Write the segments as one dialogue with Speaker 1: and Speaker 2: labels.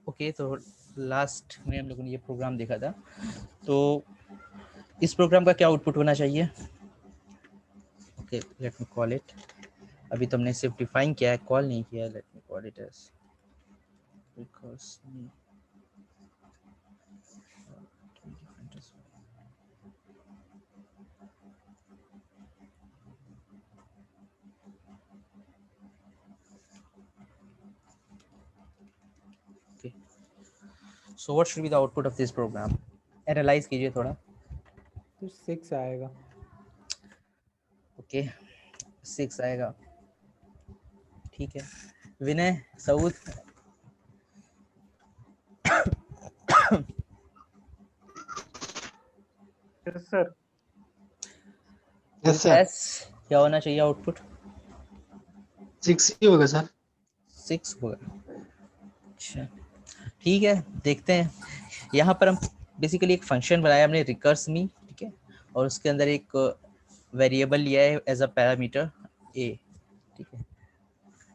Speaker 1: Okay, तो last में हम लोगों ने ये प्रोग्राम देखा था, तो इस प्रोग्राम का क्या आउटपुट होना चाहिए? Okay, late me call it. अभी तो हमने सिर्फ डिफाइन किया है, कॉल नहीं किया है। Let me call it as recurse me. Okay, so what should be the output of this program? Analyze कीजिए थोड़ा।
Speaker 2: तो 6 आएगा।
Speaker 1: ओके, 6 आएगा, ठीक है। Vinay, Saud,
Speaker 3: yes sir.
Speaker 4: Yes sir.
Speaker 1: S क्या होना चाहिए आउटपुट?
Speaker 4: 6 ही होगा सर।
Speaker 1: 6 होगा, अच्छा ठीक है। देखते हैं, यहाँ पर हम बेसिकली एक फंक्शन बनाया हमने रिकर्स मी, ठीक है, और उसके अंदर एक वेरिएबल लिया है एज अ पैरामीटर ए, ठीक है।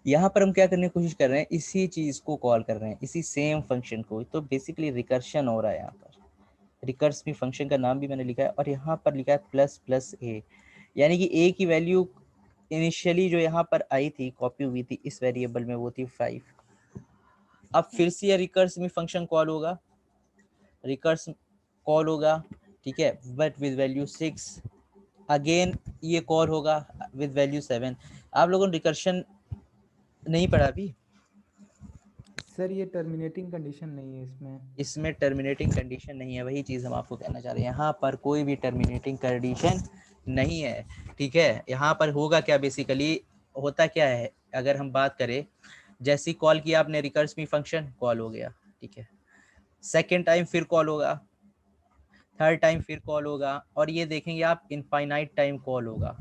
Speaker 1: यहाँ पर हम क्या करने की कोशिश कर रहे हैं, इसी चीज को कॉल कर रहे हैं, इसी सेम फंक्शन को। तो बेसिकली रिकर्शन हो रहा है यहाँ पर। रिकर्स मी फंक्शन का नाम भी मैंने लिखा है, और यहाँ पर लिखा है प्लस प्लस ए, यानी कि ए की वैल्यू इनिशियली जो यहाँ पर आई थी, कॉपी हुई थी इस वेरिएबल में, वो थी 5। अब फिर से ये रिकर्स मी फंक्शन कॉल होगा, रिकर्स कॉल होगा, ठीक है, बट विद वैल्यू 6। अगेन ये कॉल होगा विद वैल्यू 7। आप लोगों ने रिकर्शन नहीं पढ़ा अभी?
Speaker 2: सर ये टर्मिनेटिंग कंडीशन नहीं है इसमें।
Speaker 1: इसमें टर्मिनेटिंग कंडीशन नहीं है, वही चीज़ हम आपको कहना चाह रहे हैं। यहाँ पर कोई भी टर्मिनेटिंग कंडीशन नहीं है, ठीक है। यहाँ पर होगा क्या, बेसिकली होता क्या है, अगर हम बात करें, जैसी कॉल किया आपने रिकर्स मी फंक्शन, कॉल हो गया, ठीक है। सेकेंड टाइम फिर कॉल होगा, थर्ड टाइम फिर कॉल होगा, और ये देखेंगे आप इनफाइनाइट टाइम कॉल होगा।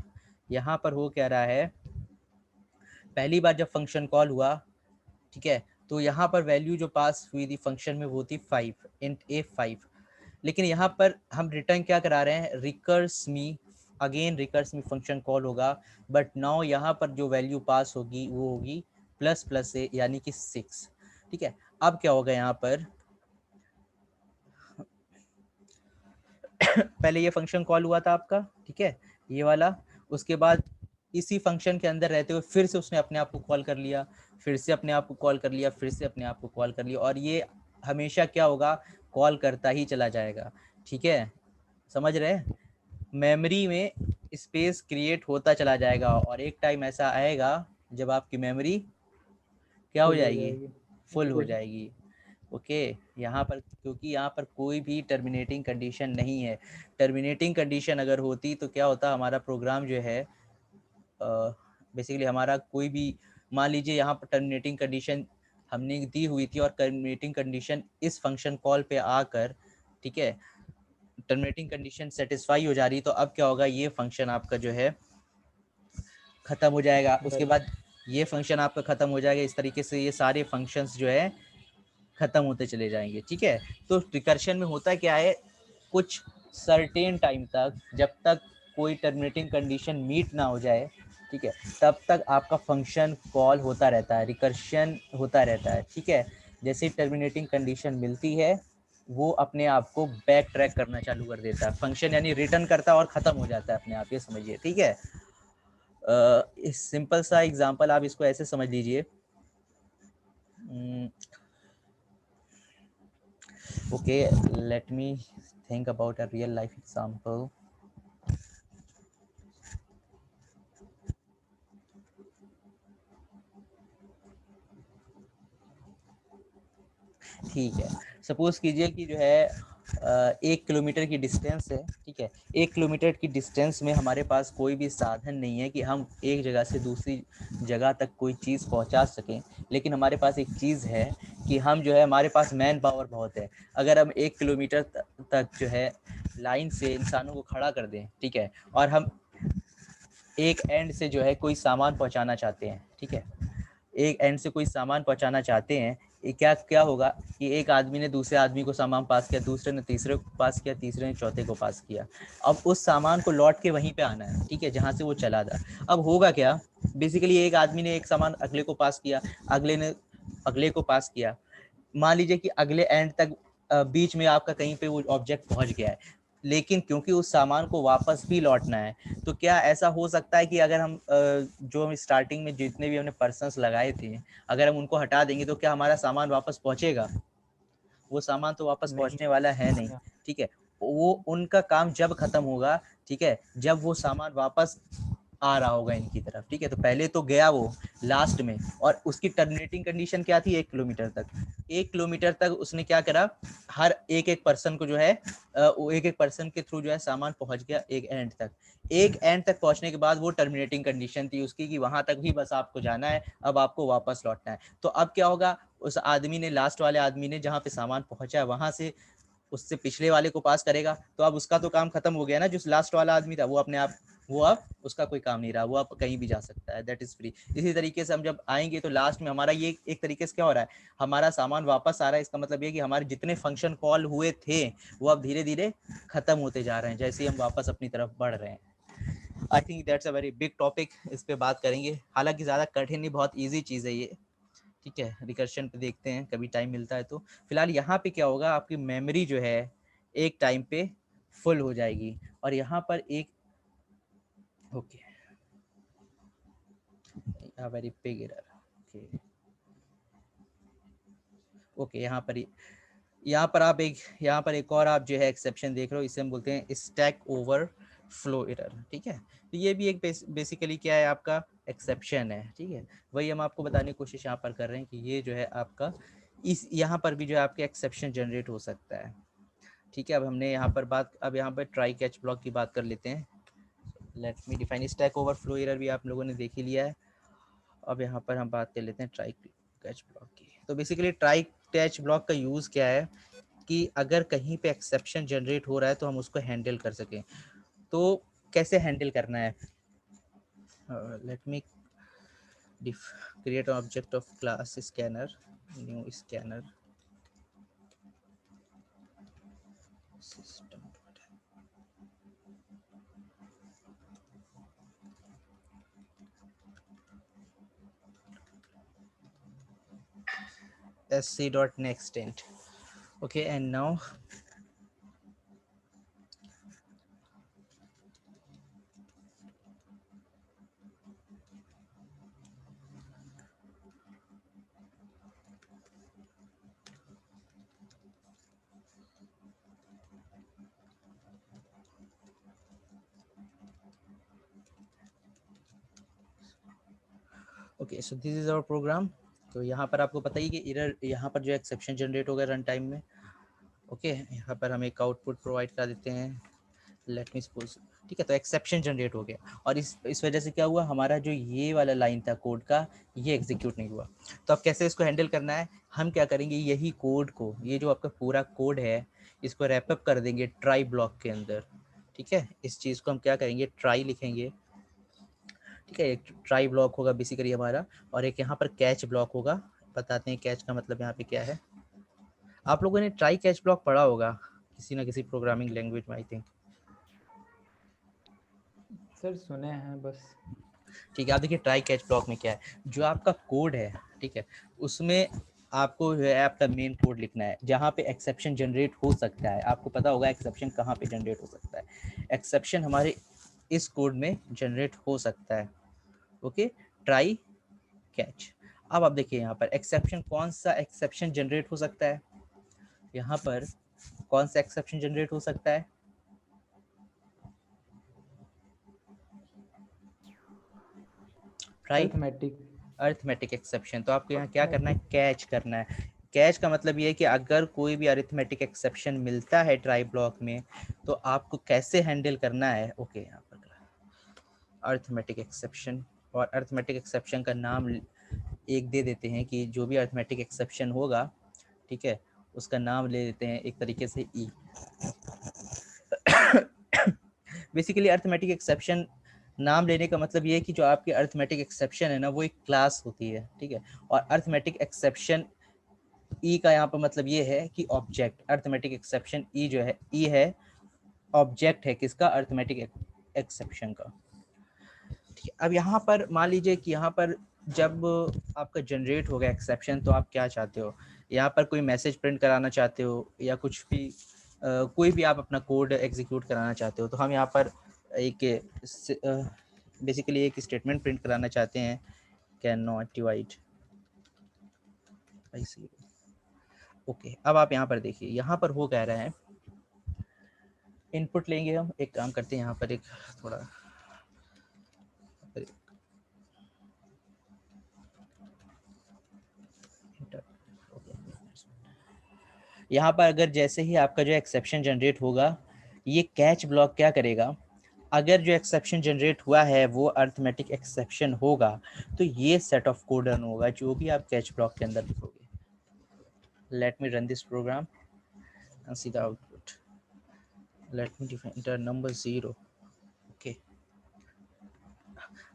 Speaker 1: यहाँ पर हो क्या रहा है, पहली बार जब फंक्शन कॉल हुआ, ठीक है, तो यहाँ पर वैल्यू जो पास हुई थी फंक्शन में वो थी 5, इंट ए 5। लेकिन यहाँ पर हम रिटर्न क्या करा रहे हैं, रिकर्स मी, अगेन रिकर्स मी फंक्शन कॉल होगा, बट नाउ यहाँ पर जो वैल्यू पास होगी वो होगी प्लस प्लस ए, यानी कि 6, ठीक है। अब क्या होगा यहाँ पर, पहले ये फंक्शन कॉल हुआ था आपका, ठीक है, ये वाला। उसके बाद इसी फंक्शन के अंदर रहते हुए फिर से उसने अपने आप को कॉल कर लिया, फिर से अपने आप को कॉल कर लिया, फिर से अपने आप को कॉल कर लिया, और ये हमेशा क्या होगा, कॉल करता ही चला जाएगा, ठीक है। समझ रहे हैं? मेमोरी में स्पेस क्रिएट होता चला जाएगा, और एक टाइम ऐसा आएगा जब आपकी मेमोरी क्या हो जाएगी, फुल हो जाएगी। ओके, यहाँ पर क्योंकि यहाँ पर कोई भी टर्मिनेटिंग कंडीशन नहीं है। टर्मिनेटिंग कंडीशन अगर होती तो क्या होता, हमारा प्रोग्राम जो है बेसिकली हमारा कोई भी, मान लीजिए यहाँ पर टर्मिनेटिंग कंडीशन हमने दी हुई थी, और टर्मिनेटिंग कंडीशन इस फंक्शन कॉल पे आकर, ठीक है, टर्मिनेटिंग कंडीशन सेटिस्फाई हो जा रही, तो अब क्या होगा, ये फंक्शन आपका जो है ख़त्म हो जाएगा। उसके बाद ये फंक्शन आपका ख़त्म हो जाएगा। इस तरीके से ये सारे फंक्शंस जो है ख़त्म होते चले जाएंगे, ठीक है। तो रिकर्शन में होता क्या है, कुछ सर्टेन टाइम तक, जब तक कोई टर्मिनेटिंग कंडीशन मीट ना हो जाए, ठीक है, तब तक आपका फंक्शन कॉल होता रहता है, रिकर्शन होता रहता है, ठीक है। जैसे टर्मिनेटिंग कंडीशन मिलती है, वो अपने आप को बैक ट्रैक करना चालू कर देता है फंक्शन, यानी रिटर्न करता है और ख़त्म हो जाता है अपने आप, ये समझिए, ठीक है। सिंपल सा एग्जांपल आप इसको ऐसे समझ लीजिए। Okay, let me think about a real life example. ठीक है, सपोज कीजिए कि जो है 1 किलोमीटर की डिस्टेंस है, ठीक है। 1 किलोमीटर की डिस्टेंस में हमारे पास कोई भी साधन नहीं है कि हम एक जगह से दूसरी जगह तक कोई चीज़ पहुंचा सकें, लेकिन हमारे पास एक चीज़ है कि हम जो है, हमारे पास मैन पावर बहुत है। अगर हम 1 किलोमीटर तक जो है लाइन से इंसानों को खड़ा कर दें, ठीक है, और हम एक एंड से जो है कोई सामान पहुंचाना चाहते हैं, ठीक है, एक एंड से कोई सामान पहुंचाना चाहते हैं, क्या क्या होगा कि एक आदमी ने दूसरे आदमी को सामान पास किया, दूसरे ने तीसरे को पास किया, तीसरे ने चौथे को पास किया। अब उस सामान को लौट के वहीं पे आना है, ठीक है, जहाँ से वो चला था। अब होगा क्या, बेसिकली एक आदमी ने एक सामान अगले को पास किया, अगले ने अगले को पास किया, मान लीजिए कि अगले एंड तक बीच में आपका कहीं पे वो ऑब्जेक्ट पहुंच गया है, लेकिन क्योंकि उस सामान को वापस भी लौटना है, तो क्या ऐसा हो सकता है कि अगर हम जो हम स्टार्टिंग में जितने भी हमने पर्सन्स लगाए थे, अगर हम उनको हटा देंगे तो क्या हमारा सामान वापस पहुंचेगा? वो सामान तो वापस
Speaker 2: नहीं
Speaker 1: पहुंचने वाला है नहीं, ठीक है। वो उनका काम जब खत्म होगा, ठीक है, जब वो सामान वापस आ रहा होगा इनकी तरफ, ठीक है। तो पहले तो गया वो लास्ट में, और उसकी टर्मिनेटिंग कंडीशन क्या थी? 1 किलोमीटर तक। 1 किलोमीटर तक उसने क्या करा, हर एक एक पर्सन को जो है वो एक एक पर्सन के थ्रू जो है सामान पहुंच गया एक एंड तक। एक एंड तक पहुंचने के बाद वो टर्मिनेटिंग कंडीशन थी उसकी कि वहां तक ही बस आपको जाना है, अब आपको वापस लौटना है। तो अब क्या होगा, उस आदमी ने, लास्ट वाले आदमी ने जहाँ पे सामान पहुंचा है वहां से उससे पिछले वाले को पास करेगा, तो अब उसका तो काम खत्म हो गया ना। जो लास्ट वाला आदमी था वो अपने आप, वो अब उसका कोई काम नहीं रहा, वो अब कहीं भी जा सकता है, दैट इज फ्री। इसी तरीके से हम जब आएंगे तो लास्ट में हमारा ये एक तरीके से क्या हो रहा है, हमारा सामान वापस आ रहा है। इसका मतलब ये कि हमारे जितने फंक्शन कॉल हुए थे वो अब धीरे धीरे खत्म होते जा रहे हैं जैसे ही हम वापस अपनी तरफ बढ़ रहे हैं। I think that's a very big topic, इस पे बात करेंगे। हालांकि ज़्यादा कठिन नहीं, बहुत ईजी चीज़ है ये, ठीक है। रिकर्शन पे देखते हैं कभी टाइम मिलता है तो। फिलहाल यहाँ पे क्या होगा, आपकी मेमोरी जो है एक टाइम पे फुल हो जाएगी, और यहाँ पर एक okay very big error, okay okay. यहाँ पर आप एक और आप जो है एक्सेप्शन देख रहे हो, इसे हम बोलते हैं स्टैक ओवर फ्लो एरर, ठीक है। तो ये भी एक बेसिकली क्या है, आपका एक्सेप्शन है, ठीक है। वही हम आपको बताने की कोशिश यहाँ पर कर रहे हैं कि ये जो है आपका इस यहाँ पर भी जो है आपके एक्सेप्शन जनरेट हो सकता है, ठीक है। अब हमने यहाँ पर ट्राई कैच ब्लॉक की बात कर लेते हैं। Let me define stack overflow error भी आप लोगों ने देख ही लिया है। अब यहाँ पर हम बात कर लेते हैं ट्राई कैच ब्लॉक की। तो बेसिकली ट्राई कैच ब्लॉक का यूज़ क्या है कि अगर कहीं पे एक्सेप्शन जनरेट हो रहा है तो हम उसको हैंडल कर सकें। तो कैसे हैंडल करना है, let me create an object of class scanner, new scanner system sc.nextInt. Okay, and now okay, so this is our program. तो यहाँ पर आपको पता ही कि एरर, यहाँ पर जो एक्सेप्शन जनरेट होगा रन टाइम में, ओके। यहाँ पर हम एक आउटपुट प्रोवाइड कर देते हैं, लेट मी सपोज, ठीक है। तो एक्सेप्शन जनरेट हो गया, और इस वजह से क्या हुआ, हमारा जो ये वाला लाइन था कोड का, ये एग्जीक्यूट नहीं हुआ। तो अब कैसे इसको हैंडल करना है, हम क्या करेंगे, यही कोड को, ये जो आपका पूरा कोड है, इसको रैपअप कर देंगे ट्राई ब्लॉक के अंदर, ठीक है। इस चीज़ को हम क्या करेंगे, ट्राई लिखेंगे, ठीक है। एक ट्राई ब्लॉक होगा बेसिकली हमारा, और एक यहाँ पर कैच ब्लॉक होगा। बताते हैं कैच का मतलब यहाँ पे क्या है। आप लोगों ने ट्राई कैच ब्लॉक पढ़ा होगा किसी ना किसी प्रोग्रामिंग लैंग्वेज में, आई थिंक।
Speaker 2: सर सुने हैं बस।
Speaker 1: ठीक है, आप देखिए ट्राई कैच ब्लॉक में क्या है, जो आपका कोड है, ठीक है, उसमें आपको जो है आपका मेन कोड लिखना है जहाँ पे एक्सेप्शन जनरेट हो सकता है। आपको पता होगा एक्सेप्शन कहाँ पे जनरेट हो सकता है। एक्सेप्शन हमारे इस कोड में जनरेट हो सकता है, ओके, ट्राई कैच। अब आप देखिए यहाँ पर एक्सेप्शन, कौन सा एक्सेप्शन जनरेट हो सकता है, यहाँ पर कौन सा एक्सेप्शन जनरेट हो सकता है, ट्राई अरिथमेटिक एक्सेप्शन। तो आपको यहाँ क्या करना है, कैच करना है। कैच का मतलब ये है कि अगर कोई भी अरिथमेटिक एक्सेप्शन मिलता है ट्राई ब्लॉक में, तो आपको कैसे हैंडल करना है। ओके, यहाँ पर अरिथमेटिक एक्सेप्शन, और अरिथमेटिक एक्सेप्शन का नाम एक दे देते हैं कि जो भी अरिथमेटिक एक्सेप्शन होगा, ठीक है, उसका नाम ले देते हैं एक तरीके से ई। बेसिकली अरिथमेटिक एक्सेप्शन नाम लेने का मतलब ये है कि जो आपकी अरिथमेटिक एक्सेप्शन है ना, वो एक क्लास होती है, ठीक है। और अरिथमेटिक एक्सेप्शन ई का यहाँ पर मतलब ये है कि ऑब्जेक्ट, अरिथमेटिक एक्सेप्शन ई जो है, ई है ऑब्जेक्ट है किसका, अरिथमेटिक एक्सेप्शन का, ठीक है। अब यहाँ पर मान लीजिए कि यहाँ पर जब आपका जनरेट होगा एक्सेप्शन तो आप क्या चाहते हो, यहाँ पर कोई मैसेज प्रिंट कराना चाहते हो या कुछ भी कोई भी आप अपना कोड एग्जीक्यूट कराना चाहते हो, तो हम यहाँ पर एक बेसिकली एक स्टेटमेंट प्रिंट कराना चाहते हैं, can not divide by 0। Okay, अब आप यहाँ पर देखिए, यहाँ पर हो कह रहा है इनपुट लेंगे हम, एक काम करते हैं यहाँ पर एक थोड़ा यहाँ पर अगर जैसे ही आपका जो एक्सेप्शन जनरेट होगा, ये कैच ब्लॉक क्या करेगा, अगर जो एक्सेप्शन जनरेट हुआ है वो अर्थमेटिक एक्सेप्शन होगा तो ये सेट ऑफ कोड रन होगा जो भी आप कैच ब्लॉक के अंदर लिखोगे। Let me run this program and see the output. Let me enter number 0. Okay.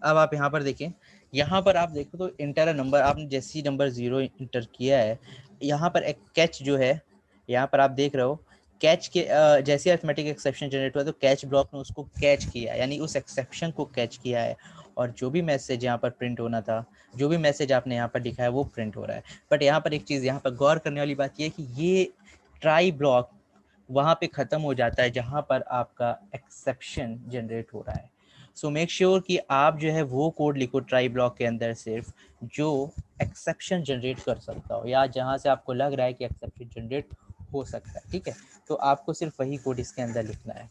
Speaker 1: अब आप यहाँ पर देखें, यहाँ पर आप देखो तो इंटर नंबर, आपने जैसे ही नंबर 0 इंटर किया है, यहाँ पर एक कैच जो है, यहाँ पर आप देख रहे हो कैच के जैसे अरिथमेटिक एक्सेप्शन जनरेट हुआ तो कैच ब्लॉक ने उसको कैच किया, यानी उस एक्सेप्शन को कैच किया है, और जो भी मैसेज यहाँ पर प्रिंट होना था, जो भी मैसेज आपने यहाँ पर लिखा है वो प्रिंट हो रहा है। बट यहाँ पर एक चीज़ यहाँ पर गौर करने वाली बात यह है कि ये ट्राई ब्लॉक वहाँ पे ख़त्म हो जाता है जहाँ पर आपका एक्सेप्शन जनरेट हो रहा है। सो मेक श्योर कि आप जो है वो कोड लिखो ट्राई ब्लॉक के अंदर सिर्फ जो एक्सेप्शन जनरेट कर सकता हो, या जहाँ से आपको लग रहा है कि एक्सेप्शन जनरेट हो सकता है, ठीक है, तो आपको सिर्फ वही कोड इसके अंदर लिखना है।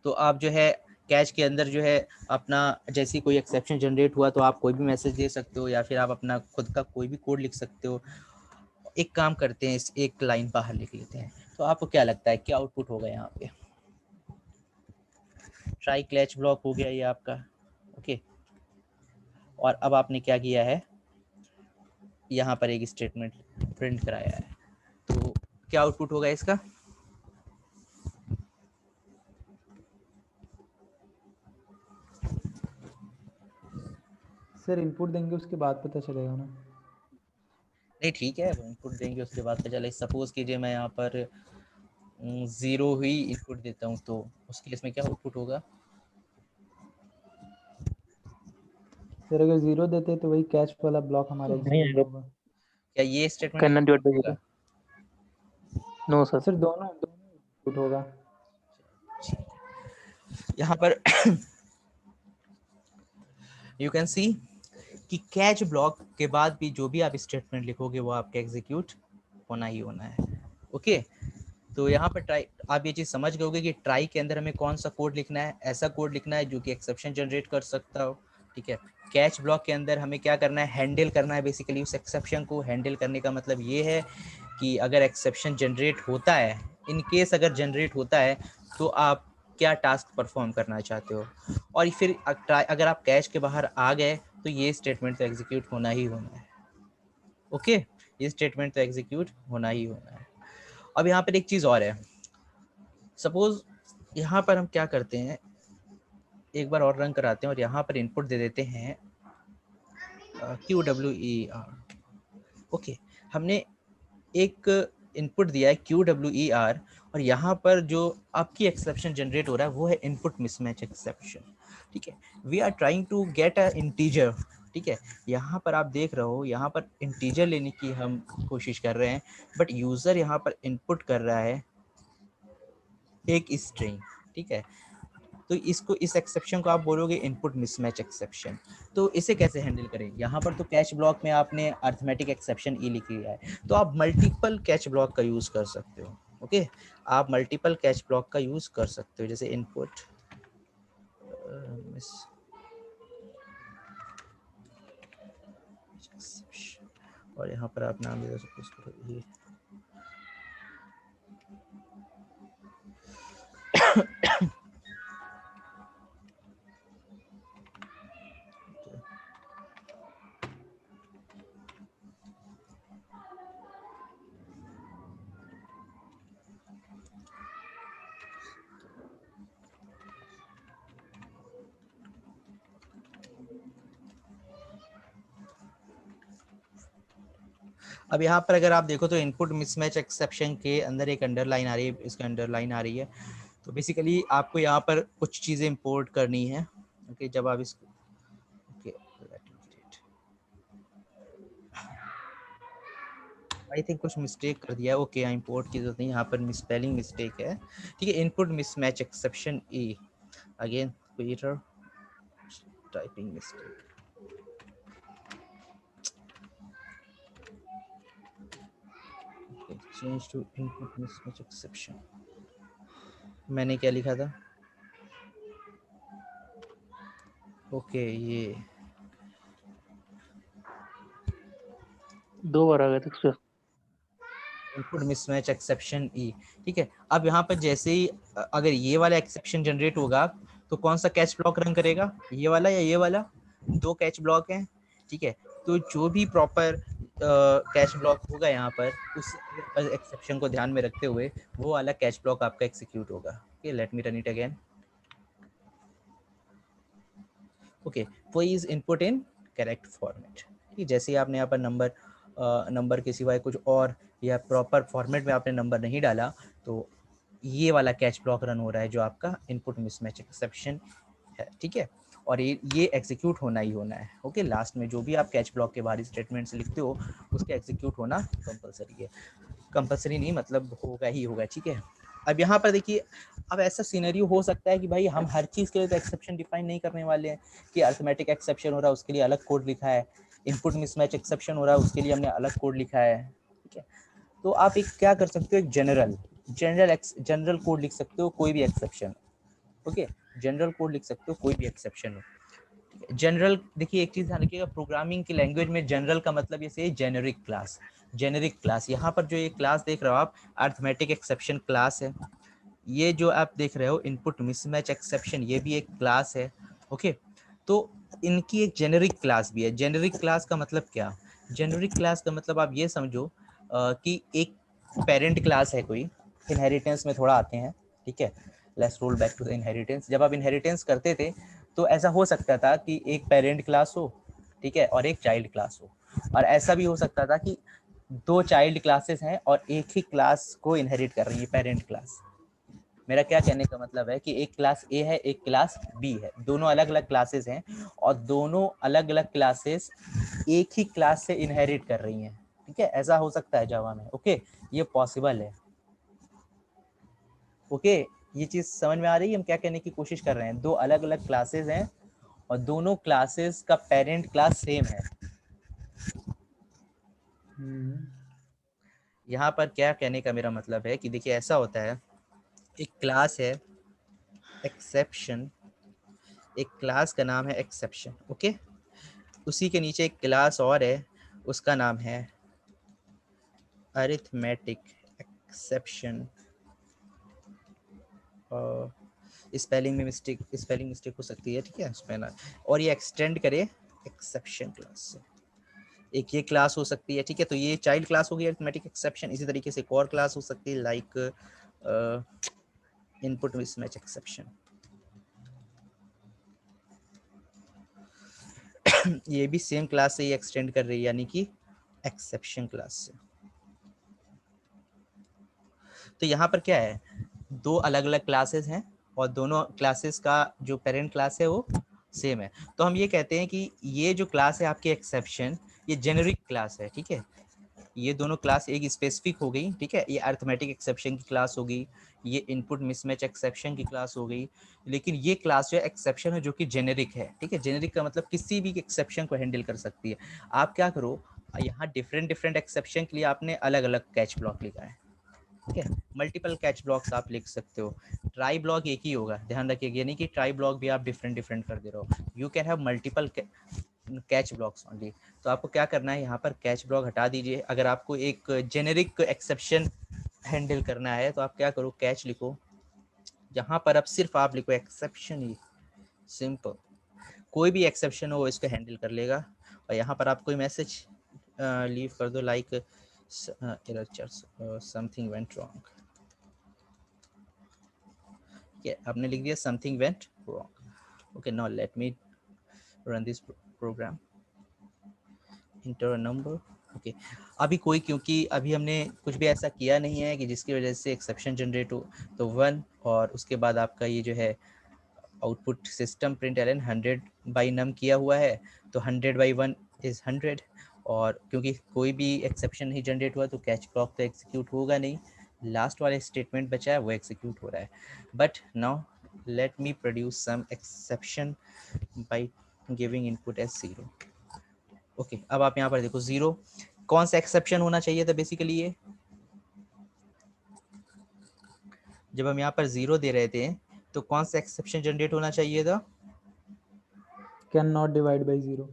Speaker 1: तो आप जो है कैच के अंदर जो है अपना जैसी कोई एक्सेप्शन जनरेट हुआ तो आप कोई भी मैसेज दे सकते हो, या फिर आप अपना खुद का कोई भी कोड लिख सकते हो। एक काम करते हैं, इस एक लाइन बाहर लिख लेते हैं, तो आपको क्या लगता है क्या आउटपुट होगा यहाँ पे? ट्राई कैच ब्लॉक हो गया ये आपका, ओके। और अब आपने क्या किया है, यहाँ पर एक स्टेटमेंट प्रिंट कराया है, तो क्या आउटपुट होगा इसका?
Speaker 2: सर इनपुट देंगे उसके बाद पता चलेगा ना।
Speaker 1: नहीं ठीक है, इनपुट देंगे उसके बाद पता चले। सपोज कीजिए मैं यहाँ पर 0 ही इनपुट देता हूँ, तो उस केस में क्या आउटपुट होगा?
Speaker 2: सर अगर 0 देते तो वही कैच वाला ब्लॉक हमारा एग्जीक्यूट होगा।
Speaker 1: क्या ये स्टेटमेंट होगा?
Speaker 3: No sir.
Speaker 2: सर दोनों एग्जीक्यूट होगा।
Speaker 1: यहाँ पर यू कैन सी कि कैच ब्लॉक के बाद भी जो भी आप स्टेटमेंट लिखोगे वो आपका एग्जीक्यूट होना ही होना है, ओके। तो यहाँ पर ट्राई, आप ये चीज़ समझ गए कि ट्राई के अंदर हमें कौन सा कोड लिखना है, ऐसा कोड लिखना है जो कि एक्सेप्शन जनरेट कर सकता हो, ठीक है। कैच ब्लॉक के अंदर हमें क्या करना है, हैंडल करना है बेसिकली उस एक्सेप्शन को। हैंडल करने का मतलब ये है कि अगर एक्सेप्शन जनरेट होता है, इन केस अगर जनरेट होता है तो आप क्या टास्क परफॉर्म करना चाहते हो, और फिर अगर आप कैच के बाहर आ गए तो ये स्टेटमेंट तो एग्जीक्यूट होना ही होना है, ओके। ये स्टेटमेंट तो एग्जीक्यूट होना ही होना है। अब यहाँ पर एक चीज़ और है, सपोज यहाँ पर हम क्या करते हैं, एक बार और रन कराते हैं और यहाँ पर इनपुट दे देते हैं QWER, ओके। हमने एक इनपुट दिया है QWER, और यहाँ पर जो आपकी एक्सेप्शन जनरेट हो रहा है वो है इनपुट मिसमैच एक्सेप्शन, ठीक है। We are trying to get a integer, ठीक है। यहाँ पर आप देख रहे हो, यहाँ पर इंटीजर लेने की हम कोशिश कर रहे हैं, बट यूज़र यहाँ पर इनपुट कर रहा है एक स्ट्रिंग, ठीक है। तो इसको, इस एक्सेप्शन को आप बोलोगे इनपुट मिसमैच एक्सेप्शन। तो इसे कैसे हैंडल करें? यहाँ पर तो कैच ब्लॉक में आपने अरिथमेटिक एक्सेप्शन ई लिख लिया है, तो आप मल्टीपल कैच ब्लॉक का यूज़ कर सकते हो, ओके। आप मल्टीपल कैच ब्लॉक का यूज़ कर सकते हो, जैसे इनपुट और यहाँ पर आप नाम दे सपोज करो ये अब यहाँ पर अगर आप देखो तो इनपुट मिसमैच एक्सेप्शन के अंदर एक अंडरलाइन आ रही है, इसका अंडरलाइन आ रही है, तो बेसिकली आपको यहाँ पर कुछ चीज़ें इंपोर्ट करनी है, ओके। जब आप इसको, ओके, आई थिंक कुछ मिस्टेक कर दिया है। ओके, इंपोर्ट की जरूरत नहीं, यहाँ पर स्पेलिंग मिस्टेक है। ठीक है, input mismatch exception e, again Peter typing mistake. Change to input mismatch exception, मैंने क्या लिखा था? ओके, ये
Speaker 3: 2 बार आ गया था उसका।
Speaker 1: इनपुट मिसमैच एक्सेप्शन ई। ठीक है, अब यहाँ पर जैसे ही अगर ये वाला एक्सेप्शन जनरेट होगा तो कौन सा कैच ब्लॉक रन करेगा, ये वाला या ये वाला? 2 कैच ब्लॉक हैं। ठीक है, तो जो भी प्रॉपर कैच ब्लॉक होगा यहाँ पर, उस एक्सेप्शन को ध्यान में रखते हुए वो वाला कैच ब्लॉक आपका एग्जीक्यूट होगा। Okay, late me run it again. Okay, please input in correct format. ठीक, जैसे ही आपने यहाँ पर नंबर के सिवाय कुछ और या प्रॉपर फॉर्मेट में आपने नंबर नहीं डाला तो ये वाला कैच ब्लॉक रन हो रहा है जो आपका इनपुट मिसमैच एक्सेप्शन है। ठीक है, और ये एग्जीक्यूट होना ही होना है। ओके, लास्ट में जो भी आप कैच ब्लॉक के बाहरी स्टेटमेंट्स लिखते हो उसका एग्जीक्यूट होना कंपलसरी है। कंपलसरी नहीं मतलब होगा ही होगा। ठीक है, अब यहाँ पर देखिए, अब ऐसा सिनेरियो हो सकता है कि भाई हम हर चीज़ के लिए तो एक्सेप्शन डिफाइन नहीं करने वाले हैं कि अरिथमेटिक एक्सेप्शन हो रहा है उसके लिए अलग कोड लिखा है, इनपुट मिसमैच एक्सेप्शन हो रहा है उसके लिए हमने अलग कोड लिखा है। ठीक है, तो आप एक क्या कर सकते हो, एक जनरल कोड लिख सकते हो कोई भी एक्सेप्शन। ओके, जनरल कोड लिख सकते हो कोई भी एक्सेप्शन हो। जनरल देखिए, एक चीज ध्यान रखिएगा, प्रोग्रामिंग की लैंग्वेज में जनरल का मतलब ये से जेनेरिक क्लास। जेनेरिक क्लास, यहाँ पर जो ये क्लास देख रहे हो आप, अरिथमेटिक एक्सेप्शन क्लास है। ये जो आप देख रहे हो इनपुट मिसमैच एक्सेप्शन, ये भी एक क्लास है। ओके, तो इनकी एक जेनेरिक क्लास भी है। जेनेरिक क्लास का मतलब क्या? जेनेरिक क्लास का मतलब आप ये समझो कि एक पेरेंट क्लास है कोई, इनहेरिटेंस में थोड़ा आते हैं। ठीक है, let's roll back to the inheritance. जब आप इनहेरिटेंस करते थे तो ऐसा हो सकता था कि एक पेरेंट क्लास हो, ठीक है, और एक चाइल्ड क्लास हो। और ऐसा भी हो सकता था कि 2 चाइल्ड क्लासेस हैं और एक ही क्लास को इनहेरिट कर रही है, पेरेंट क्लास। मेरा क्या कहने का मतलब है कि एक क्लास ए है, एक क्लास बी है, दोनों अलग अलग क्लासेस हैं और दोनों अलग अलग क्लासेस एक ही क्लास से इनहेरिट कर रही हैं। ठीक है, ऐसा हो सकता है जावा में। ओके, ये पॉसिबल है। ओके, ये चीज समझ में आ रही है हम क्या कहने की कोशिश कर रहे हैं? 2 अलग अलग क्लासेस हैं और दोनों क्लासेस का पेरेंट क्लास सेम है। यहाँ पर क्या कहने का मेरा मतलब है कि देखिए, ऐसा होता है, एक क्लास है एक्सेप्शन, एक क्लास का नाम है एक्सेप्शन। ओके, उसी के नीचे एक क्लास और है, उसका नाम है अरिथमेटिक एक्सेप्शन। स्पेलिंग मिस्टेक हो सकती है। ठीक है, उसमें ना, और ये एक्सटेंड करे एक्सेप्शन क्लास से। एक ये क्लास हो सकती है। ठीक है, तो ये चाइल्ड क्लास होगी अरिथमेटिक एक्सेप्शन। इसी तरीके से एक और क्लास हो सकती है लाइक इनपुट मिसमैच एक्सेप्शन। ये भी सेम क्लास से ही एक्सटेंड कर रही है, यानी कि एक्सेप्शन क्लास से। तो यहाँ पर क्या है, 2 अलग अलग क्लासेस हैं और दोनों क्लासेस का जो पेरेंट क्लास है वो सेम है। तो हम ये कहते हैं कि ये जो क्लास है आपकी एक्सेप्शन, ये जेनेरिक क्लास है। ठीक है, ये दोनों क्लास एक स्पेसिफिक हो गई। ठीक है, ये अरिथमेटिक एक्सेप्शन की क्लास हो गई, ये इनपुट मिसमैच एक्सेप्शन की क्लास हो गई। लेकिन ये क्लास जो है एक्सेप्शन है जो कि जेनेरिक है। ठीक है, जेनेरिक का मतलब किसी भी एक्सेप्शन को हैंडल कर सकती है। आप क्या करो, यहाँ डिफरेंट एक्सेप्शन के लिए आपने अलग अलग कैच ब्लॉक लिखा है। ठीक है, मल्टीपल कैच ब्लॉक्स आप लिख सकते हो। ट्राई ब्लॉक एक ही होगा, ध्यान रखिएगा, नहीं कि ट्राई ब्लॉक भी आप डिफरेंट कर दे रहे हो। You can have multiple catch blocks only. तो आपको क्या करना है, यहाँ पर कैच ब्लॉक हटा दीजिए। अगर आपको एक जेनेरिक एक्सेप्शन हैंडल करना है तो आप क्या करो, कैच लिखो, यहाँ पर अब सिर्फ आप लिखो एक्सेप्शन ही, सिंपल। कोई भी एक्सेप्शन हो इसको हैंडल कर लेगा। और यहाँ पर आप कोई मैसेज लीव कर दो like error something went wrong. आपने लिख दिया something went wrong. Okay, now let me run this program, enter a number. Okay, अभी कोई, क्योंकि अभी हमने कुछ भी ऐसा किया नहीं है कि जिसकी वजह से एक्सेप्शन जनरेट हो, तो 1 और उसके बाद आपका ये जो है आउटपुट सिस्टम प्रिंट एलन 100 बाई नम किया हुआ है, तो 100 बाई 1 इज 100 और क्योंकि कोई भी एक्सेप्शन नहीं जनरेट हुआ तो कैच ब्लॉक तो एग्जीक्यूट होगा नहीं, लास्ट वाला स्टेटमेंट बचा है वो एग्जीक्यूट हो रहा है. But now let me produce some exception by giving input as 0. Okay, अब आप यहाँ पर देखो 0 कौन सा एक्सेप्शन होना चाहिए था बेसिकली. ये जब हम यहाँ पर 0 दे रहे थे तो कौन सा एक्सेप्शन जनरेट होना चाहिए था.
Speaker 2: Can not divide by 0.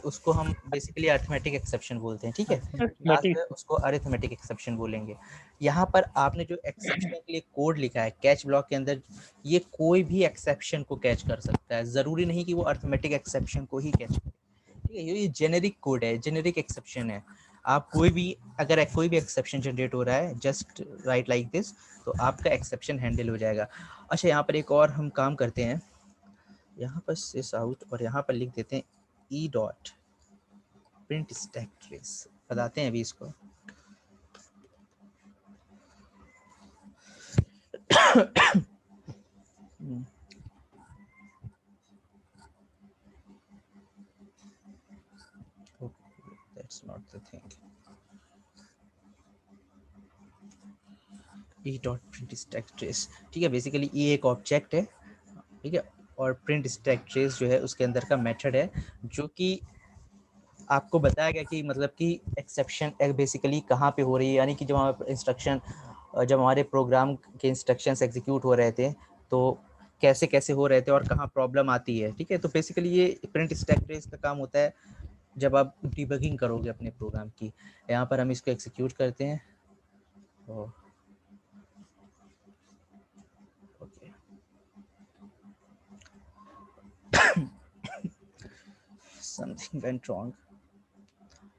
Speaker 1: उसको हम बेसिकली अरिथमेटिक एक्सेप्शन बोलते हैं. ठीक है, क्लास में उसको अरिथमेटिक एक्सेप्शन बोलेंगे. यहाँ पर आपने जो एक्सेप्शन के लिए कोड लिखा है कैच ब्लॉक के अंदर, ये कोई भी एक्सेप्शन को कैच कर सकता है, जरूरी नहीं कि वो अरिथमेटिक एक्सेप्शन को ही कैच करे. ठीक है, ये जेनेरिक कोड है, जेनेरिक एक्सेप्शन है. आप कोई भी अगर कोई भी एक्सेप्शन जनरेट हो रहा है जस्ट राइट लाइक दिस, तो आपका एक्सेप्शन हैंडल हो जाएगा. अच्छा, यहाँ पर एक और हम काम करते हैं, यहाँ पर सिस आउट और यहाँ पर लिख देते हैं ई डॉट प्रिंट स्टैक ट्रेस. बताते हैं अभी इसको. That's not the thing. E dot print stack trace. ठीक है, बेसिकली ये एक ऑब्जेक्ट है. ठीक है, और प्रिंट स्टैक ट्रेस जो है उसके अंदर का मेथड है जो कि आपको बताया गया कि मतलब कि एक्सेप्शन बेसिकली कहाँ पे हो रही है. यानी कि जब हमारे इंस्ट्रक्शन, जब हमारे प्रोग्राम के इंस्ट्रक्शंस एग्जीक्यूट हो रहे थे तो कैसे कैसे हो रहे थे और कहाँ प्रॉब्लम आती है. ठीक है, तो बेसिकली ये प्रिंट स्टैक ट्रेस का काम होता है जब आप डिबगिंग करोगे अपने प्रोग्राम की. यहाँ पर हम इसको एग्जीक्यूट करते हैं. Okay, something went wrong.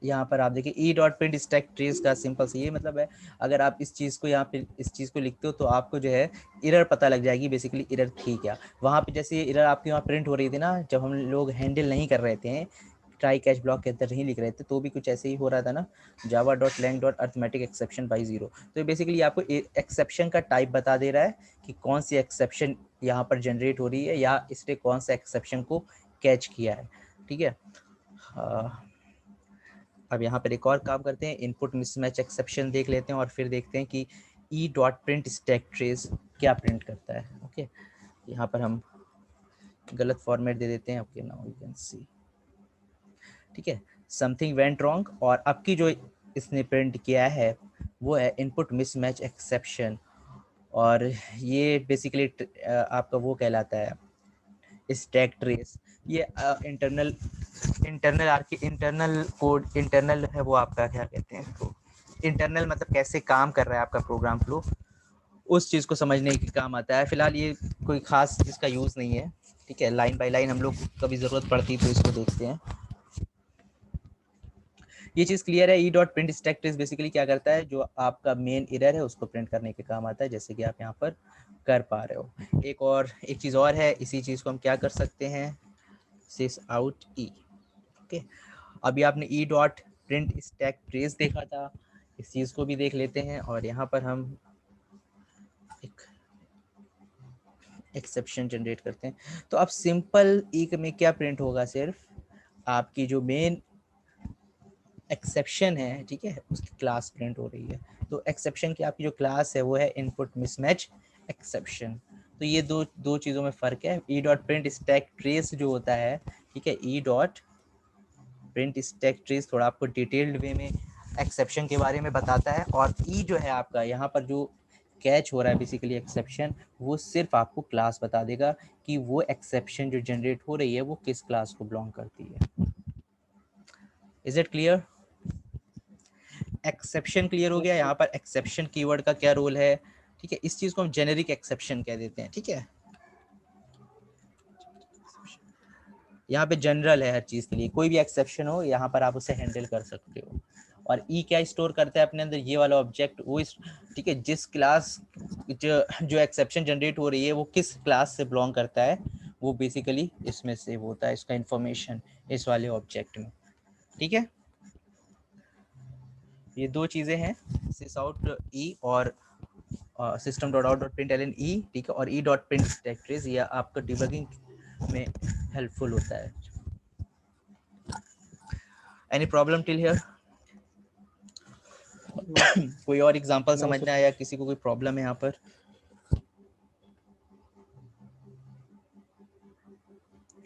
Speaker 1: यहाँ पर आप देखिए ई डॉट प्रिंट स्टैक ट्रेस का सिंपल से ये मतलब है, अगर आप इस चीज़ को यहाँ पे इस चीज़ को लिखते हो तो आपको जो है एरर पता लग जाएगी. बेसिकली एरर थी क्या वहाँ पे, जैसे ये एरर आपके वहाँ प्रिंट हो रही थी ना जब हम लोग हैंडल नहीं कर रहे थे, ट्राई कैच ब्लॉक के अंदर नहीं लिख रहे थे, तो भी कुछ ऐसे ही हो रहा था ना, Java dot lang dot arithmetic exception by 0. तो बेसिकली आपको एक्सेप्शन का टाइप बता दे रहा है कि कौन सी एक्सेप्शन यहाँ पर जनरेट हो रही है या इसने कौन सा एक्सेप्शन को कैच किया है. ठीक है, अब यहाँ पर एक और काम करते हैं, इनपुट मिसमैच एक्सेप्शन देख लेते हैं और फिर देखते हैं कि ई डॉट प्रिंट स्टैक ट्रेस क्या प्रिंट करता है. ओके, यहाँ पर हम गलत फॉर्मेट दे देते हैं. ओके, नाउ यू कैन सी. ठीक है, समथिंग वेंट रॉन्ग, और अब की जो इसने प्रिंट किया है वो है इनपुट मिसमैच एक्सेप्शन. और ये बेसिकली आपका वो कहलाता है स्टैक ट्रेस. ये इंटरनल कोड, इंटरनल है वो आपका, क्या कहते हैं इसको, इंटरनल मतलब कैसे काम कर रहा है आपका प्रोग्राम फ्लो, उस चीज़ को समझने के काम आता है. फिलहाल ये कोई खास इसका यूज़ नहीं है. ठीक है, लाइन बाय लाइन हम लोग कभी ज़रूरत पड़ती तो इसको देखते हैं. ये चीज़ क्लियर है. ई dot print stack trace basically क्या करता है, जो आपका मेन एरर है उसको प्रिंट करने के काम आता है, जैसे कि आप यहाँ पर कर पा रहे हो. एक चीज़ और है, इसी चीज़ को हम क्या कर सकते हैं, सिस आउट ई. ओके, अभी आपने ई डॉट प्रिंट स्टैक ट्रेस देखा था, इस चीज़ को भी देख लेते हैं. और यहाँ पर हम एक एक्सेप्शन जनरेट करते हैं. तो अब सिंपल ई में क्या प्रिंट होगा, सिर्फ आपकी जो मेन एक्सेप्शन है, ठीक है, उसकी क्लास प्रिंट हो रही है. तो एक्सेप्शन की आपकी जो क्लास है वो है इनपुट मिसमैच एक्सेप्शन. तो ये दो चीज़ों में फ़र्क है. ई डॉट प्रिंट स्टैक ट्रेस जो होता है, ठीक है, ई डॉट प्रिंट स्टैक ट्रेस थोड़ा आपको डिटेल्ड वे में एक्सेप्शन के बारे में बताता है, और ई जो है आपका यहाँ पर जो कैच हो रहा है बेसिकली एक्सेप्शन, वो सिर्फ आपको क्लास बता देगा कि वो एक्सेप्शन जो जनरेट हो रही है वो किस क्लास को बिलोंग करती है. Is it clear? Exception clear हो गया. यहाँ पर एक्सेप्शन कीवर्ड का क्या रोल है, ठीक है, इस चीज को हम जेनेरिक एक्सेप्शन कह देते हैं. ठीक है, यहाँ पे जनरल है हर चीज के लिए, कोई भी एक्सेप्शन हो यहाँ पर आप उसे हैंडल कर सकते हो. और ई क्या स्टोर करता है अपने अंदर, ये वाला ऑब्जेक्ट वो इस, ठीक है, जिस क्लास जो एक्सेप्शन जनरेट हो रही है वो किस क्लास से बिलोंग करता है, वो बेसिकली इसमें सेव होता है, इसका इंफॉर्मेशन इस वाले ऑब्जेक्ट में. ठीक है, ये दो चीजें हैं, सिस आउट ई और system dot out dot println e. ठीक है, और e dot print stack trace ये आपका डिबगिंग में हेल्पफुल होता है. Any problem till here? कोई और एग्जांपल
Speaker 2: No,
Speaker 1: समझ
Speaker 2: sir.
Speaker 1: में आया? किसी को कोई प्रॉब्लम है यहाँ पर?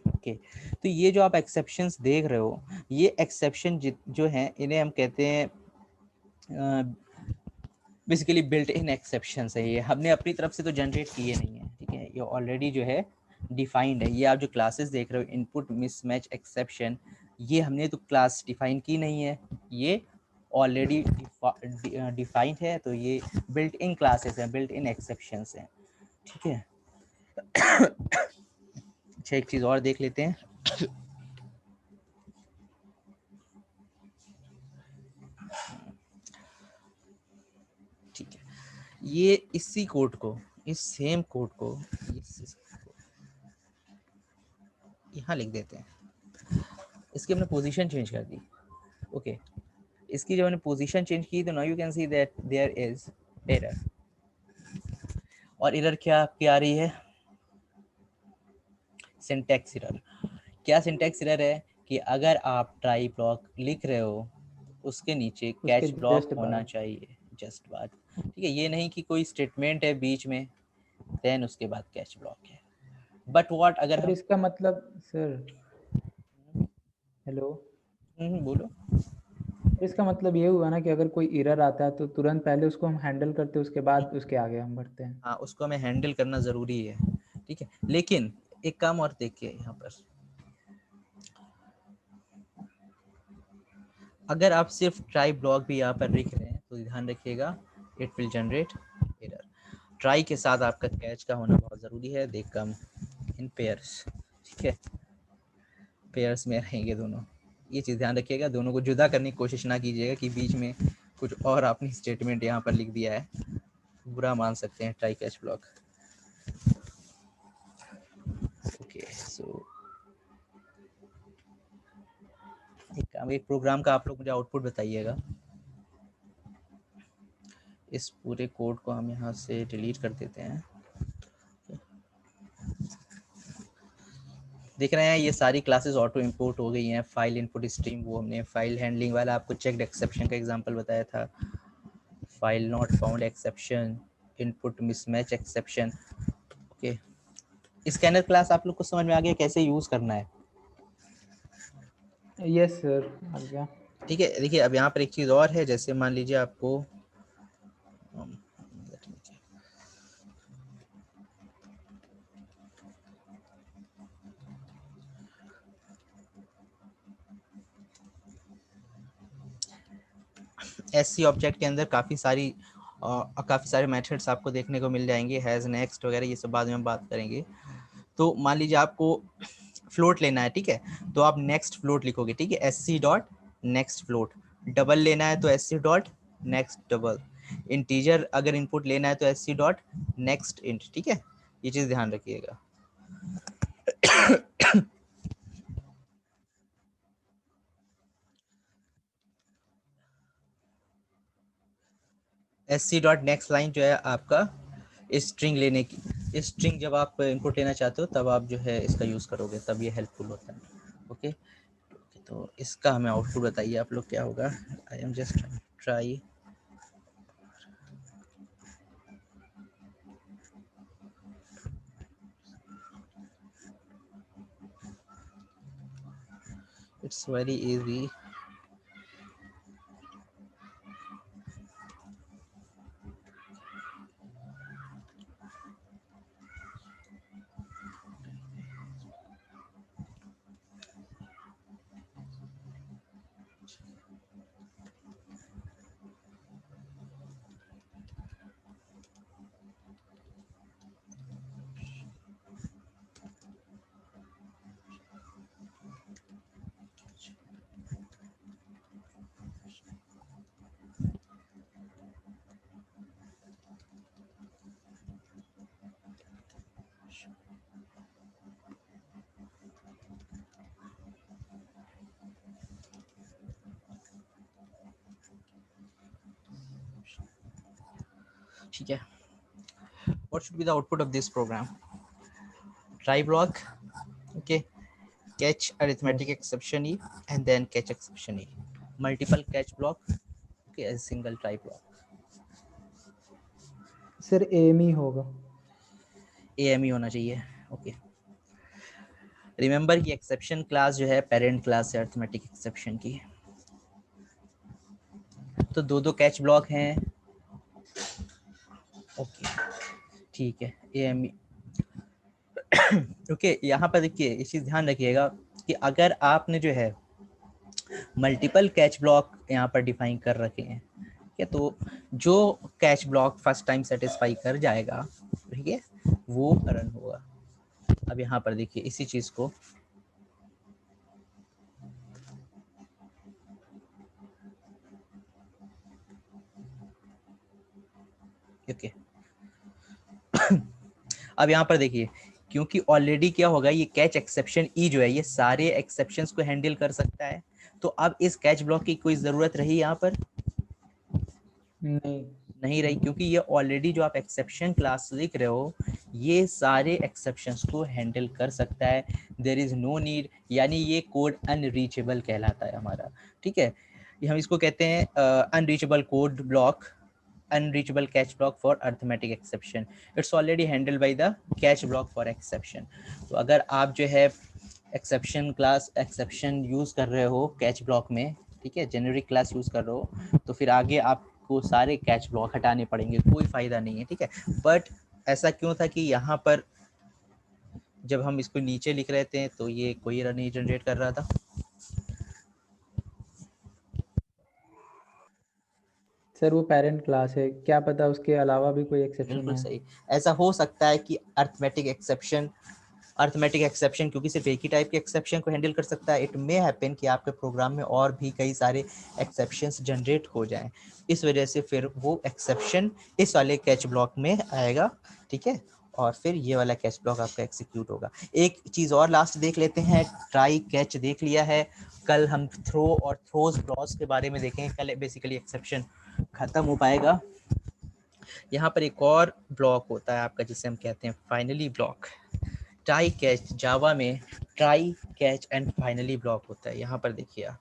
Speaker 1: ओके, तो ये जो आप एक्सेप्शंस देख रहे हो, ये एक्सेप्शन जो है इन्हें हम कहते हैं बेसिकली बिल्ट इन एक्सेप्शंस है। ये हमने अपनी तरफ से तो जनरेट किए नहीं है, ठीक है, ये ऑलरेडी जो है डिफाइंड है। ये आप जो क्लासेस देख रहे हो, इनपुट मिसमैच एक्सेप्शन, ये हमने तो क्लास डिफाइन की नहीं है, ये ऑलरेडी डिफाइंड है, तो ये बिल्ट इन क्लासेस हैं, बिल्ट इन एक्सेप्शंस हैं, ठीक है। अच्छा, एक चीज़ और देख लेते हैं। ठीक है, ये इसी कोड को, इस सेम कोड को यहाँ लिख देते हैं। इसकी हमने पोजीशन चेंज कर दी। ओके, इसकी जब हमने पोजीशन चेंज की तो now you can see that there is error. और एरर क्या आपकी आ रही है? Syntax error. क्या सिंटैक्स एरर है? कि अगर आप ट्राई ब्लॉक लिख रहे हो, उसके नीचे कैच
Speaker 2: उसके
Speaker 1: ब्लॉक
Speaker 2: just
Speaker 1: होना
Speaker 2: बाद.
Speaker 1: चाहिए, जस्ट बाद, ठीक है। ये नहीं कि कोई स्टेटमेंट है बीच में देन उसके बाद कैच ब्लॉक है। बट व्हाट अगर
Speaker 2: सर
Speaker 1: हम
Speaker 2: इसका मतलब सर, हेलो,
Speaker 1: बोलो।
Speaker 2: इसका मतलब ये हुआ ना कि अगर कोई एरर आता है तो तुरंत पहले उसको हम हैंडल करते हैं, उसके बाद उसके आगे हम बढ़ते हैं.
Speaker 1: हाँ, उसको हमें हैंडल करना ज़रूरी है, ठीक है। लेकिन एक काम और देखिए यहाँ पर, अगर आप सिर्फ ट्राई ब्लॉक भी यहाँ पर लिख रहे हैं तो ध्यान रखिएगा, it will generate error. Try के साथ आपका कैच का होना बहुत ज़रूरी है। दे कम इन पेयर्स, ठीक है, पेयर्स में रहेंगे दोनों। ये चीज़ ध्यान रखिएगा, दोनों को जुदा करने की कोशिश ना कीजिएगा कि बीच में कुछ और आपने स्टेटमेंट यहाँ पर लिख दिया है, बुरा मान सकते हैं ट्राई कैच ब्लॉक। ओके, सो एक प्रोग्राम का आप लोग मुझे आउटपुट बताइएगा। इस पूरे कोड को हम यहाँ से डिलीट कर देते हैं। देख रहे हैं ये सारी क्लासेस ऑटो इंपोर्ट हो गई हैं। फाइल इनपुट स्ट्रीम, वो हमने फाइल हैंडलिंग वाला आपको चेक्ड एक्सेप्शन का एग्जांपल बताया था, file not found exception, input mismatch exception. Okay, scanner class आप लोग को समझ में आ गया कैसे यूज़ करना है?
Speaker 2: यस सर, आ गया.
Speaker 1: ठीक है, देखिए अब यहाँ पर एक चीज़ और है, जैसे मान लीजिए आपको एससी ऑब्जेक्ट के अंदर काफ़ी सारे मेथड्स आपको देखने को मिल जाएंगे, हैज़, नेक्स्ट वगैरह, ये सब बाद में हम बात करेंगे। तो मान लीजिए आपको फ्लोट लेना है, ठीक है, तो आप नेक्स्ट फ्लोट लिखोगे, ठीक है, SC dot next float. Double लेना है तो SC dot next double. Integer अगर इनपुट लेना है तो एससी डॉट नेक्स्ट इंट, ठीक है, ये चीज़ ध्यान रखिएगा। एससी डॉट नेक्स्ट लाइन जो है आपका स्ट्रिंग लेने की, स्ट्रिंग जब आप इनपुट लेना चाहते हो तब आप जो है इसका यूज़ करोगे, तब ये हेल्पफुल होता है। ओके, तो इसका हमें आउटपुट बताइए आप लोग क्या होगा। I am just try, it's very easy. ठीक है, what should be the output of this program? Try block, okay, catch arithmetic exception E and then catch exception E. Multiple catch block, okay, as single try block.
Speaker 2: Sir AME होगा.
Speaker 1: AME होना चाहिए. Okay. Remember कि exception class जो है parent class है arithmetic exception की. तो दो कैच ब्लॉक हैं. ओके ठीक है. AME. ओके यहाँ पर देखिए इस चीज़ ध्यान रखिएगा कि अगर आपने जो है मल्टीपल कैच ब्लॉक यहाँ पर डिफाइन कर रखे हैं, ठीक है, तो जो catch block first time satisfy कर जाएगा, ठीक है, वो रन होगा. अब यहाँ पर देखिए इसी चीज को ओके. अब यहाँ पर देखिए क्योंकि ऑलरेडी क्या होगा, ये कैच एक्सेप्शन ई जो है ये सारे एक्सेप्शंस को हैंडल कर सकता है. तो अब इस कैच ब्लॉक की कोई जरूरत रही यहाँ पर नहीं रही, क्योंकि ये ऑलरेडी जो आप एक्सेप्शन क्लास लिख रहे हो ये सारे एक्सेप्शंस को हैंडल कर सकता है. देयर इज नो नीड, यानी ये कोड अनरीचेबल कहलाता है हमारा. ठीक है, हम इसको कहते हैं unreachable code block, unreachable catch block for arithmetic exception. It's already handled by the catch block for exception. तो अगर आप जो है exception class exception यूज कर रहे हो कैच ब्लॉक में, ठीक है, जेनेरिक क्लास यूज कर रहे हो, तो फिर आगे आपको सारे कैच ब्लॉक हटाने पड़ेंगे, कोई फायदा नहीं है. ठीक है, बट ऐसा क्यों था कि यहाँ पर जब हम इसको नीचे लिख रहे थे तो ये कोई एरर नहीं जनरेट कर रहा था.
Speaker 2: सर वो पेरेंट क्लास है, क्या पता उसके अलावा भी कोई एक्सेप्शन
Speaker 1: बिल्कुल
Speaker 2: है.
Speaker 1: सही. ऐसा हो सकता है कि अरिथमेटिक एक्सेप्शन क्योंकि सिर्फ एक ही टाइप के एक्सेप्शन को हैंडल कर सकता है. इट मे हैपन कि आपके प्रोग्राम में और भी कई सारे एक्सेप्शंस जनरेट हो जाएं, इस वजह से फिर वो एक्सेप्शन इस वाले कैच ब्लॉक में आएगा. ठीक है, और फिर ये वाला कैच ब्लॉक आपका एग्जीक्यूट होगा. एक चीज़ और लास्ट देख लेते हैं. ट्राई कैच देख लिया है, कल हम थ्रो और थ्रोज ब्लॉक्स के बारे में देखेंगे. कल बेसिकली एक्सेप्शन खत्म हो पाएगा. यहाँ पर एक और ब्लॉक होता है आपका जिसे हम कहते हैं फाइनली ब्लॉक. ट्राई कैच, जावा में try catch and finally block होता है. यहाँ पर देखिए आप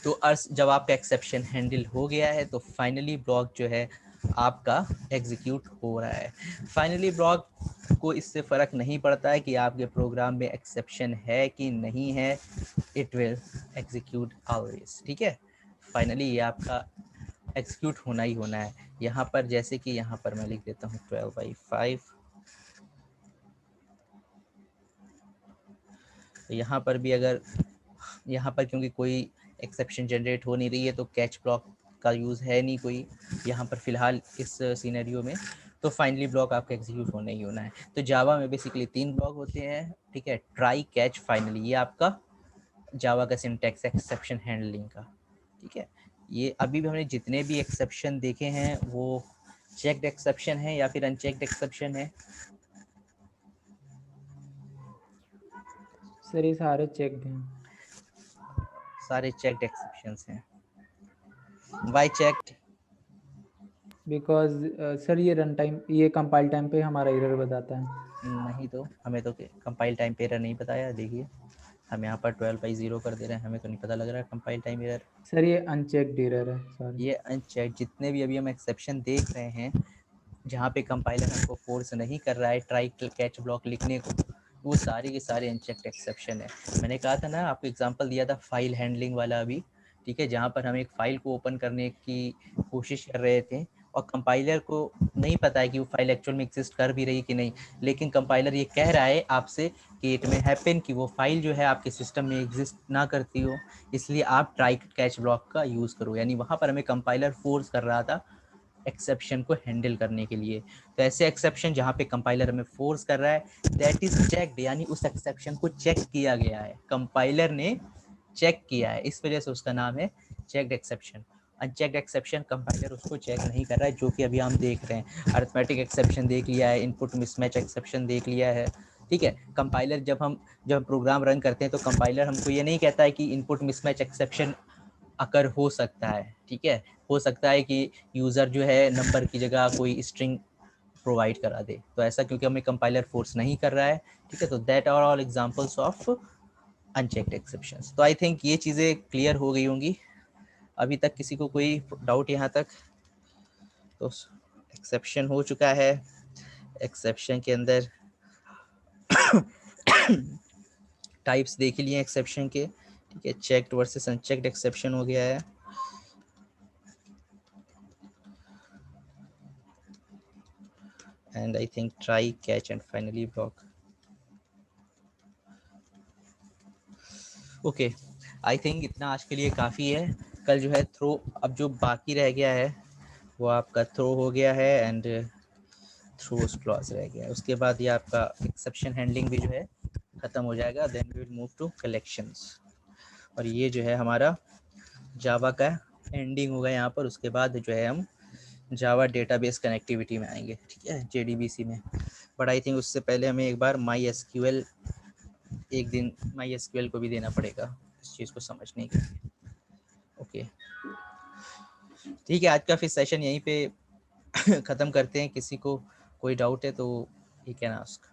Speaker 1: तो जब आपका एक्सेप्शन हैंडल हो गया है तो फाइनली ब्लॉक जो है आपका एग्जीक्यूट हो रहा है. फाइनली ब्लॉक को इससे फ़र्क नहीं पड़ता है कि आपके प्रोग्राम में एक्सेप्शन है कि नहीं है, इट विल एग्जीक्यूट ऑलवेज. ठीक है, फाइनली ये आपका एग्जीक्यूट होना ही होना है. यहाँ पर जैसे कि यहाँ पर मैं लिख देता हूँ 12/5. तो यहाँ पर भी अगर यहाँ पर क्योंकि कोई एक्सेप्शन जनरेट हो नहीं रही है तो कैच ब्लॉक का यूज़ है नहीं कोई यहाँ पर फिलहाल इस सिनेरियो में, तो फाइनली ब्लॉक आपका एग्जीक्यूट होना ही होना है. तो जावा में बेसिकली 3 ब्लॉक होते हैं. ठीक है, ट्राई कैच फाइनली, ये आपका जावा का सिंटैक्स एक्सेप्शन हैंडलिंग का. ठीक है, ये अभी भी हमने जितने भी एक्सेप्शन देखे हैं वो चेक्ड एक्सेप्शन है या फिर अनचेक्ड एक्सेप्शन है.
Speaker 2: सर ये सारे चेक्ड हैं.
Speaker 1: सारे चेक्ड एक्सेप्शंस हैं. Why checked?
Speaker 2: बिकॉज सर ये रन टाइम, ये कंपाइल टाइम पे हमारा एरर बताता है.
Speaker 1: नहीं तो हमें तो कंपाइल टाइम पे एरर नहीं बताया. देखिए हम यहाँ पर 12/0 कर दे रहे हैं, हमें तो नहीं पता लग रहा है कंपाइल टाइम एरर.
Speaker 2: सर ये अनचेक्ड एरर है. सॉरी,
Speaker 1: ये अनचेक्ड जितने भी अभी हम एक्सेप्शन देख रहे हैं जहाँ पे कंपाइलर हमको फोर्स नहीं कर रहा है ट्राई कैच ब्लॉक लिखने को, वो सारे के सारे अनचेक्ड एक्सेप्शन है. मैंने कहा था ना, आपको एग्जांपल दिया था फाइल हैंडलिंग वाला अभी. ठीक है, जहाँ पर हम एक फाइल को ओपन करने की कोशिश कर रहे थे और कंपाइलर को नहीं पता है कि वो फाइल एक्चुअल में एग्जिस्ट कर भी रही कि नहीं, लेकिन कंपाइलर ये कह रहा है आपसे कि इट में हैपन कि वो फाइल जो है आपके सिस्टम में एग्जिस्ट ना करती हो, इसलिए आप ट्राई कैच ब्लॉक का यूज़ करो. यानी वहाँ पर हमें कंपाइलर फोर्स कर रहा था एक्सेप्शन को हैंडल करने के लिए. तो ऐसे एक्सेप्शन जहाँ पे कंपाइलर हमें फोर्स कर रहा है दैट इज चेक्ड, यानी उस एक्सेप्शन को चेक किया गया है, कंपाइलर ने चेक किया है, इस वजह से उसका नाम है checked exception. Unchecked exception compiler उसको चेक नहीं कर रहा है, जो कि अभी हम देख रहे हैं. अरिथमेटिक एक्सेप्शन देख लिया है, इनपुट मिसमैच एक्सेप्शन देख लिया है, ठीक है। कंपाइलर जब प्रोग्राम रन करते हैं तो कंपाइलर हमको ये नहीं कहता है कि इनपुट मिसमैच एक्सेप्शन अकर हो सकता है, ठीक है। हो सकता है कि यूज़र जो है नंबर की जगह कोई स्ट्रिंग प्रोवाइड करा दे, तो ऐसा क्योंकि हमें कंपाइलर फोर्स नहीं कर रहा है, ठीक है। तो that are all examples of unchecked exceptions. तो आई थिंक ये चीज़ें क्लियर हो गई होंगी। अभी तक किसी को कोई डाउट यहाँ तक? तो एक्सेप्शन हो चुका है। एक्सेप्शन के अंदर टाइप्स देख लिए एक्सेप्शन के, ठीक है। चेक्ड वर्सेस अनचेक्ड एक्सेप्शन हो गया है। And I think try, catch and finally block. Okay, I think इतना आज के लिए काफ़ी है। कल जो है थ्रो, अब जो बाकी रह गया है वो आपका थ्रो हो गया है एंड थ्रोस क्लॉज रह गया है। उसके बाद ये आपका एक्सेप्शन हैंडलिंग भी जो है ख़त्म हो जाएगा। Then we will move to collections, और ये जो है हमारा जावा का एंडिंग होगा यहाँ पर। उसके बाद जो है हम जावा डेटाबेस कनेक्टिविटी में आएंगे, ठीक है, JDBC में। बट आई थिंक उससे पहले हमें एक बार MySQL, एक दिन MySQL को भी देना पड़ेगा इस चीज़ को समझने के लिए। ओके, ठीक है, आज का फिर सेशन यहीं पे ख़त्म करते हैं। किसी को कोई डाउट है तो यू कैन आस्क।